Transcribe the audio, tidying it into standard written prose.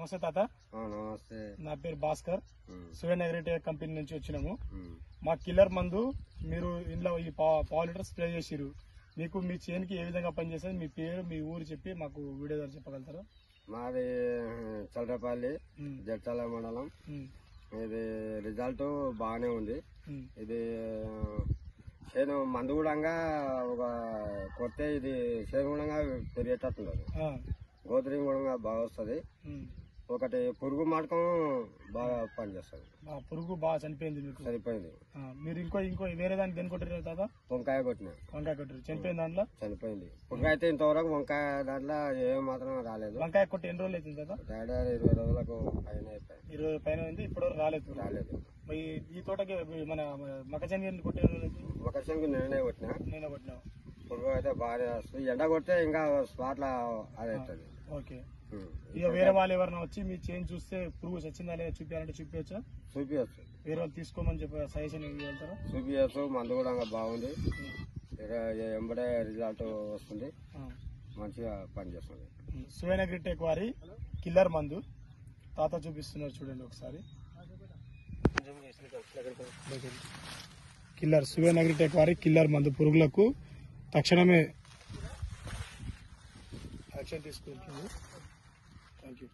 నమస్తే తాత. నమస్తే. నా పేరు భాస్కర్. సువేన్ అగ్రిటెక్ కంపెనీ నుంచి వచ్చినాము. మా కిల్లర్ మందు మీరు ఇంట్లో ఈ పావు లీటర్ స్ప్రే చేసిరు. మీకు మీ చేనుకి ఏ విధంగా పనిచేస్తుంది, మీ పేరు మీ ఊరు చెప్పి మాకు వీడియో ద్వారా చెప్పగలుగుతారా? మాది చల్రపల్లి జడ్చల మండలం. ఇది రిజల్ట్ బాగానే ఉంది. ఇది చేను మందు కూడా ఒక కొత్త ఇది చేను కూడా పెరిగేటట్టుండదు. గోత్రింగ్ కూడా బాగా వస్తుంది. ఒకటి పురుగు మటకం బాగా పనిచేస్తుంది. పురుగు బాగా చనిపోయింది, మీకు చనిపోయింది. మీరు ఇంకో వేరే దానికి దేని కొట్టారు తాత? వంకాయ కొట్టినా. వంకాయ కొట్టారు, చనిపోయింది. దాంట్లో చనిపోయింది. పురుగు అయితే ఇంతవరకు వంకాయ దాంట్లో ఏం మాత్రం రాలేదు. వంకాయ కొట్టి ఎన్ని రోజులు అవుతుంది తాత? 20 రోజులకు పైన అయిపోయింది. 20 పైన అయింది, ఇప్పటివరకు రాలేదు. ఈ తోటకి మన మకచంగి కొట్టే మకచంగి నేనే కొట్టినా. పురుగు అయితే బాగా వస్తుంది. ఎండ కొడితే ఇంకా స్పాట్ల అది అవుతుంది. ఓకే. ఇక వేరే వాళ్ళు ఎవరైనా వచ్చి మీ చేంజ్ చూస్తే పురుగు చచ్చిందా లేదా చూపించాలంటే చూపించచ్చా? చూపించచ్చు. వేరే వాళ్ళు తీసుకోమని చెప్పి సజెషన్ ఇవ్వగలుగుతారా? చూపించచ్చు. మందు కూడా బాగుంది. ఎంబడే రిజల్ట్ వస్తుంది, మంచిగా పనిచేస్తుంది. సువేన్ అగ్రిటెక్ వారి కిల్లర్ మందు తాత చూపిస్తున్నారు, చూడండి ఒకసారి. కిల్లర్ సువేన్ అగ్రిటెక్ వారి కిల్లర్ మందు పురుగులకు తక్షణమే యాక్షన్ తీసుకుంటుంది. Thank you.